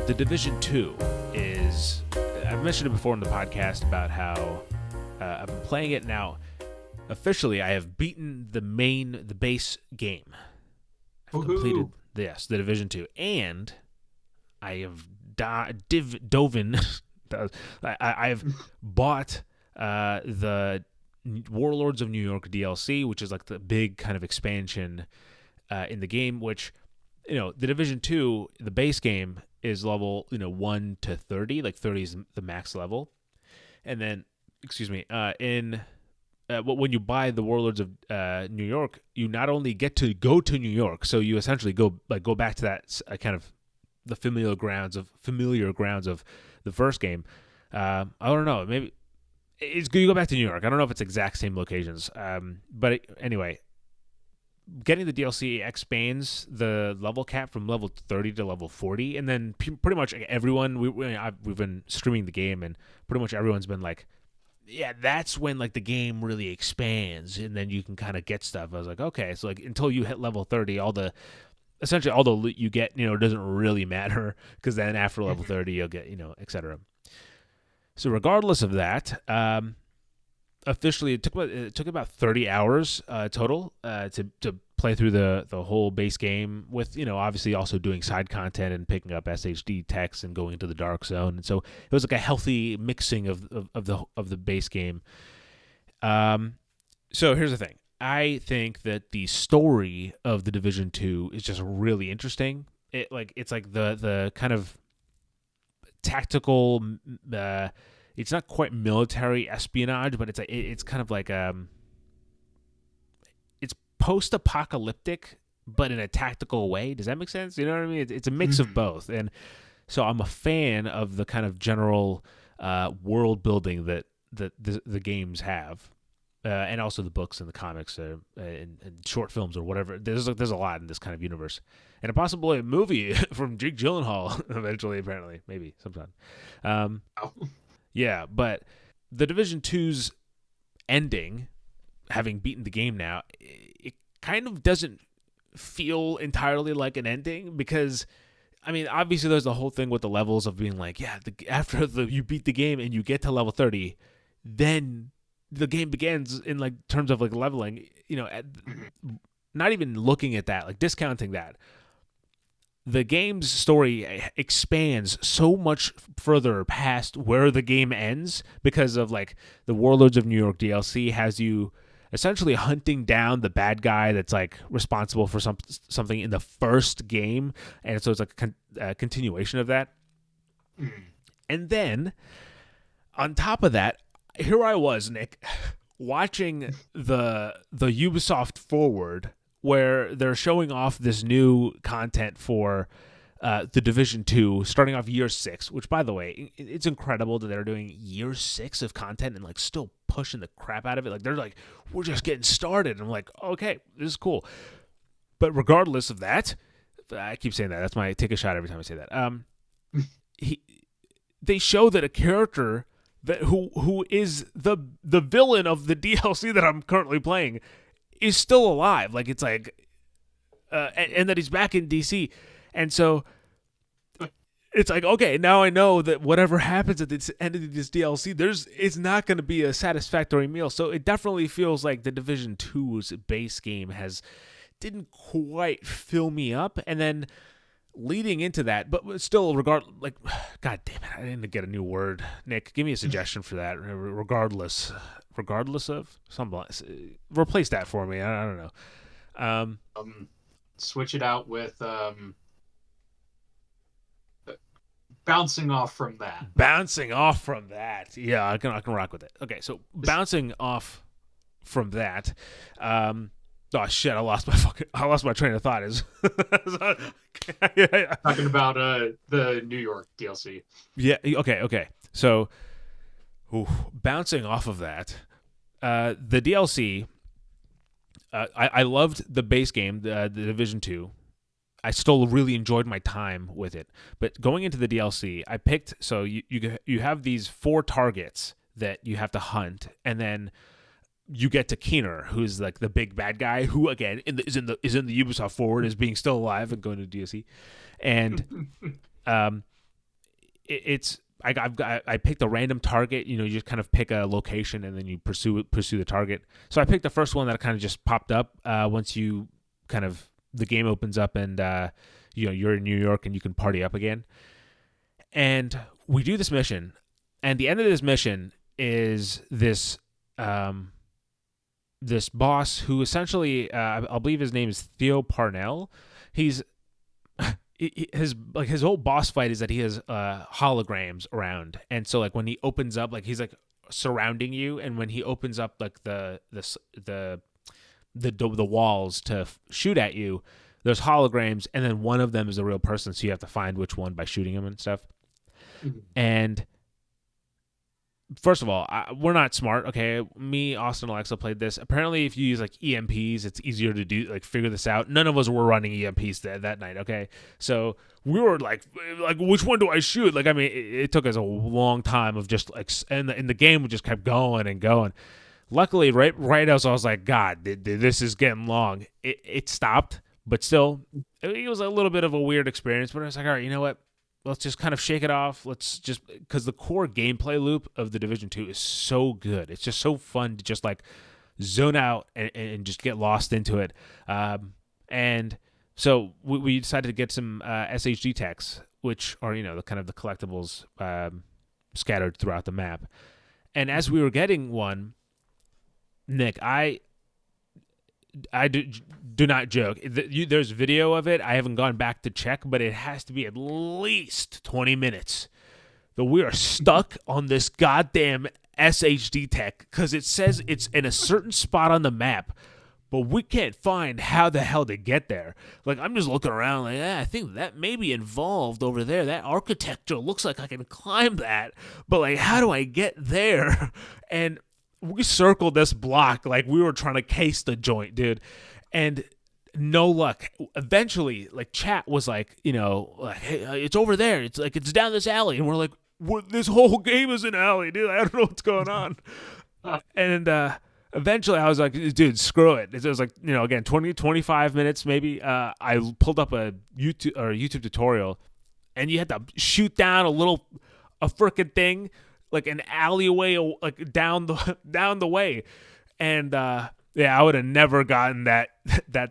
The Division 2 is, I've mentioned it before in the podcast about how I've been playing it now. Officially, I have beaten the base game. I've completed the Division 2, and I have dove in. I've bought the Warlords of New York DLC, which is like the big kind of expansion in the game, which, the Division 2, the base game is level, 1 to 30, like 30 is the max level. And then, when you buy the Warlords of New York, you not only get to go to New York, so you essentially go back to that kind of the familiar grounds of the first game. I don't know, maybe you go back to New York. I don't know if it's exact same locations, but anyway, getting the DLC expands the level cap from level 30 to level 40, and then pretty much everyone we've been streaming the game, and pretty much everyone's been like, yeah, that's when like the game really expands, and then you can kind of get stuff. I was like, okay, so like until you hit level 30, essentially all the loot you get, doesn't really matter, because then after level 30 you'll get, etc. So regardless of that, officially it took about 30 hours total to play through the whole base game, with obviously also doing side content and picking up SHD techs and going into the dark zone. And so it was like a healthy mixing of the base game. So here's the thing. I think that the story of the Division 2 is just really interesting. It's like the kind of tactical. It's not quite military espionage, but it's kind of like it's post-apocalyptic, but in a tactical way. Does that make sense? You know what I mean? It's a mix of both, and so I'm a fan of the kind of general world building that the games have, and also the books and the comics and short films or whatever. There's a lot in this kind of universe, and possibly a movie from Jake Gyllenhaal eventually, apparently, maybe sometime. Yeah, but the Division 2's ending, having beaten the game now, it kind of doesn't feel entirely like an ending, because, I mean, obviously there's the whole thing with the levels of being like, yeah, after you beat the game and you get to level 30, then the game begins in like terms of like leveling, not even looking at that, like discounting that. The game's story expands so much further past where the game ends, because of like the Warlords of New York DLC has you essentially hunting down the bad guy that's like responsible for something in the first game, and so it's like a continuation of that. And then on top of that, here I was, Nick, watching the Ubisoft Forward, where they're showing off this new content for the Division 2, starting off year 6, which, by the way, it's incredible that they're doing year 6 of content and like still pushing the crap out of it. Like, they're like, we're just getting started. And I'm like, okay, this is cool. But regardless of that, I keep saying that. That's my take a shot every time I say that. They show that a character who is the villain of the DLC that I'm currently playing is still alive. Like, it's like, and that he's back in DC. And so it's like, okay, now I know that whatever happens at the end of this DLC, it's not going to be a satisfactory meal. So it definitely feels like the Division 2's base game didn't quite fill me up. And then leading into that, but still, God damn it, I didn't get a new word. Nick, give me a suggestion for that. Regardless of something, replace that for me. I don't know. Switch it out with bouncing off from that. Bouncing off from that. Yeah, I can rock with it. Okay, so bouncing off from that. Oh shit! I lost my train of thought. Talking about the New York DLC. Yeah. Okay. So, bouncing off of that, the DLC. I loved the base game, the Division 2. I still really enjoyed my time with it. But going into the DLC, I picked. So you have these 4 targets that you have to hunt, and then you get to Keener, who's like the big bad guy, who again is in the Ubisoft Forward as being still alive and going to DLC, and it's I picked a random target. You just kind of pick a location and then you pursue the target. So I picked the first one that kind of just popped up once you kind of the game opens up and you're in New York and you can party up again. And we do this mission, and the end of this mission is this this boss who essentially I believe his name is Theo Parnell. He's his whole boss fight is that he has holograms around, and so like when he opens up, like he's like surrounding you, and when he opens up like the walls to shoot at you, there's holograms, and then one of them is a real person, so you have to find which one by shooting him and stuff. Mm-hmm. And first of all, we're not smart. Okay, me, Austin, Alexa played this. Apparently, if you use like EMPs, it's easier to do figure this out. None of us were running EMPs that night. Okay, so we were like which one do I shoot? Like, I mean, it took us a long time of just like, and the game just kept going and going. Luckily, right as I was like, God, this is getting long. It stopped, but still, it was a little bit of a weird experience. But I was like, all right, you know what? Let's just kind of shake it off. Let's just, because the core gameplay loop of the Division 2 is so good. It's just so fun to just like zone out and just get lost into it. And so we decided to get some SHD techs, which are, the kind of the collectibles scattered throughout the map. And as we were getting one, Nick, I do not joke. There's video of it. I haven't gone back to check, but it has to be at least 20 minutes that we are stuck on this goddamn SHD tech because it says it's in a certain spot on the map, but we can't find how the hell to get there. Like, I'm just looking around like, I think that may be involved over there. That architecture looks like I can climb that, but like, how do I get there? And we circled this block like we were trying to case the joint, dude, and no luck. Eventually, like, chat was like, like, hey, it's over there. It's like it's down this alley, and we're like, this whole game is an alley, dude. I don't know what's going on. And eventually, I was like, dude, screw it. It was like, again, 20, 25 minutes maybe. I pulled up a YouTube tutorial, and you had to shoot down a freaking thing, like an alleyway, like down the way, and I would have never gotten that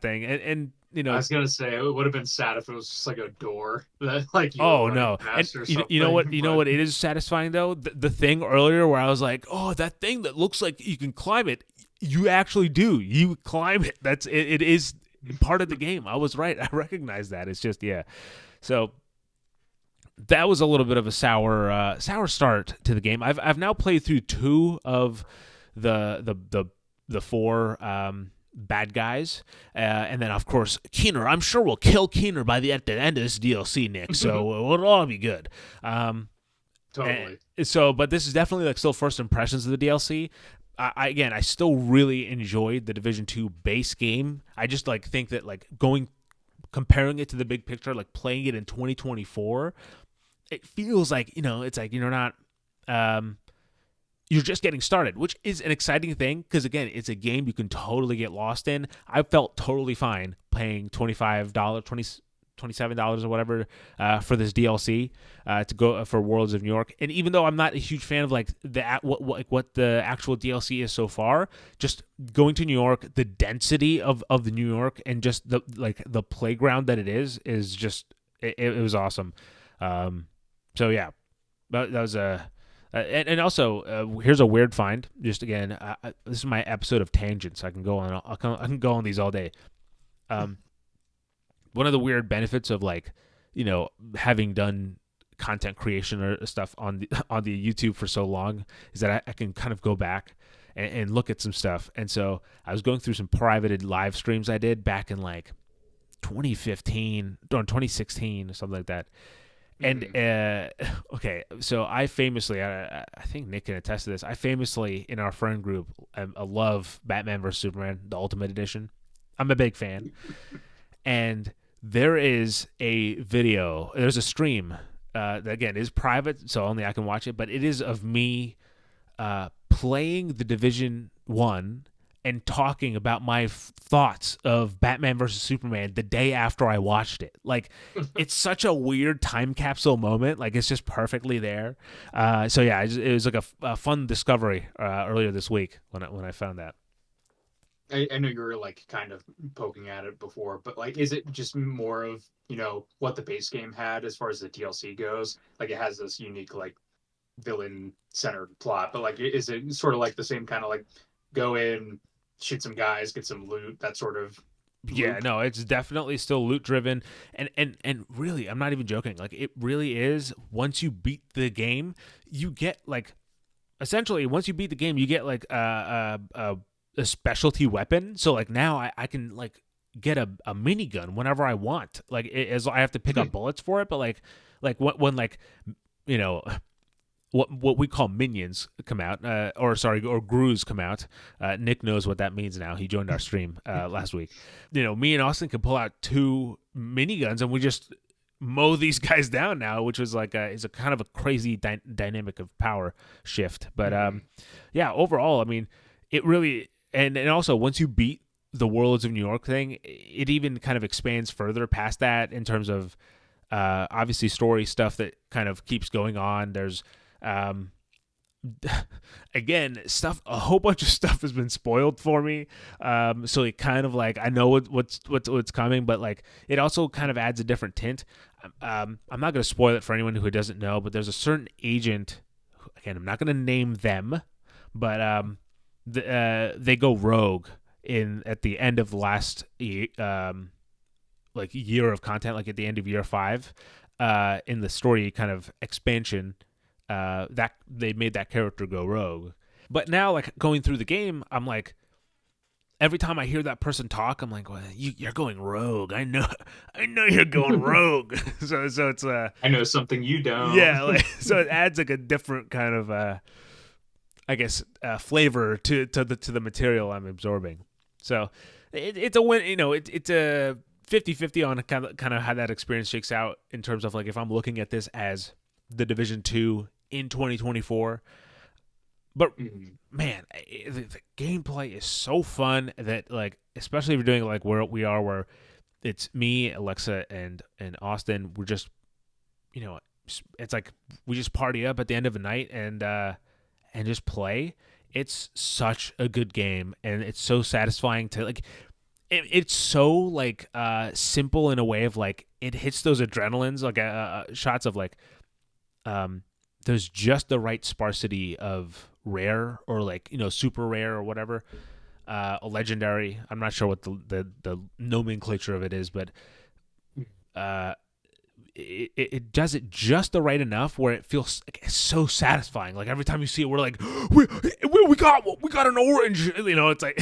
thing, and I was gonna say it would have been sad if it was just like a door that like you oh no, and you know what it is satisfying though, the thing earlier where I was like, oh, that thing that looks like you can climb it, you actually do, you climb it. That's it. It is part of the game. I was right. I recognize that. It's just so. That was a little bit of a sour start to the game. I've now played through 2 of the 4 bad guys, and then of course Keener. I'm sure we'll kill Keener at the end of this DLC, Nick. So it'll all be good. Totally. But this is definitely like still first impressions of the DLC. I still really enjoyed the Division 2 base game. I just like think that like comparing it to the big picture, like playing it in 2024. It feels like, it's like you're not, you're just getting started, which is an exciting thing because, again, it's a game you can totally get lost in. I felt totally fine paying $27 or whatever for this DLC to go for Worlds of New York. And even though I'm not a huge fan of like what the actual DLC is so far, just going to New York, the density of the New York and just the playground that it is just it was awesome. So yeah, that was and also here's a weird find. Just again, this is my episode of tangents. I can go on. I can go on these all day. One of the weird benefits of like, having done content creation or stuff on the YouTube for so long is that I can kind of go back and look at some stuff. And so I was going through some privated live streams I did back in like 2015 or 2016 or something like that. And okay, so I famously, I think Nick can attest to this. I famously, in our friend group, I love Batman vs Superman, the Ultimate Edition. I'm a big fan, and there is a video. There's a stream that again is private, so only I can watch it. But it is of me playing the Division 1 and talking about my thoughts of Batman versus Superman the day after I watched it. Like, it's such a weird time capsule moment. Like, it's just perfectly there. So yeah, it was like a fun discovery earlier this week when I found that. I know you were like kind of poking at it before, but like, is it just more of, what the base game had as far as the DLC goes? Like, it has this unique like villain centered plot, but like, is it sort of like the same kind of like go in, shoot some guys, get some loot, that sort of Yeah, loop? no, it's definitely still loot driven, and really, I'm not even joking. Like, it really is. Once you beat the game, you get like, essentially, once you beat the game, you get like a specialty weapon. So like now I can like get a minigun whenever I want. Like, as I have to pick up bullets for it, but like when like, you know, what we call minions come out, or Grooves come out. Nick knows what that means now. He joined our stream last week. Me and Austin can pull out two miniguns and we just mow these guys down now, which was like is a kind of a crazy dynamic of power shift. But yeah, overall, I mean, it really and also once you beat the Worlds of New York thing, it even kind of expands further past that in terms of obviously story stuff that kind of keeps going on. There's again, a whole bunch of stuff has been spoiled for me. So it kind of like, I know what's coming, but like it also kind of adds a different tint. I'm not going to spoil it for anyone who doesn't know, but there's a certain agent. Again, I'm not going to name them, but they go rogue at the end of the last like year of content, like at the end of year 5, in the story kind of expansion. That they made that character go rogue. But now, like going through the game, I'm like, every time I hear that person talk, I'm like, well, you're going rogue. I know you're going rogue. so it's I know something you don't. yeah, like, so it adds like a different kind of I guess flavor to the material I'm absorbing. So it's a win. It's a 50-50 on kind of how that experience shakes out in terms of like if I'm looking at this as the Division 2 in 2024. But man, the gameplay is so fun that like, especially if you're doing like where we are, where it's me, Alexa, and Austin. We're just, it's like we just party up at the end of the night and just play. It's such a good game, and it's so satisfying to like. It's so like simple in a way of like it hits those adrenalines, like shots of like. There's just the right sparsity of rare or like super rare or whatever, a legendary. I'm not sure what the nomenclature of it is, but it does it just the right enough where it feels like so satisfying. Like every time you see it, we're like, we got an orange. It's like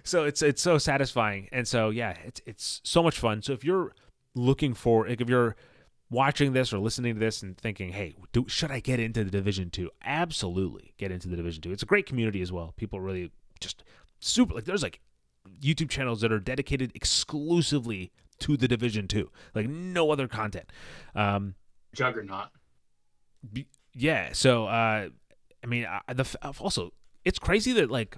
so it's so satisfying, and so yeah, it's so much fun. So if you're looking for, like, if you're watching this or listening to this and thinking, hey, should I get into the Division 2? Absolutely get into the Division 2. It's a great community as well. People really just super, like there's like YouTube channels that are dedicated exclusively to the Division 2. Like no other content. Juggernaut. Yeah, so I mean, also it's crazy that like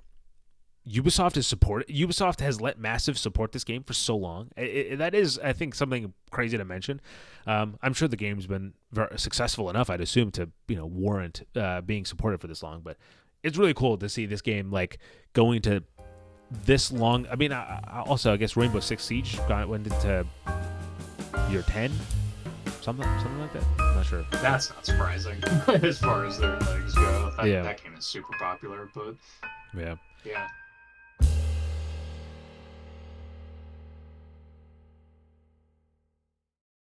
Ubisoft has let Massive support this game for so long. That is, I think, something crazy to mention. I'm sure the game's been very successful enough, I'd assume, to warrant being supported for this long. But it's really cool to see this game like going to this long. I mean, also I guess Rainbow Six Siege went into year 10, something like that. I'm not sure. That's not surprising as far as their legs go. Yeah. That game is super popular, but Yeah. yeah.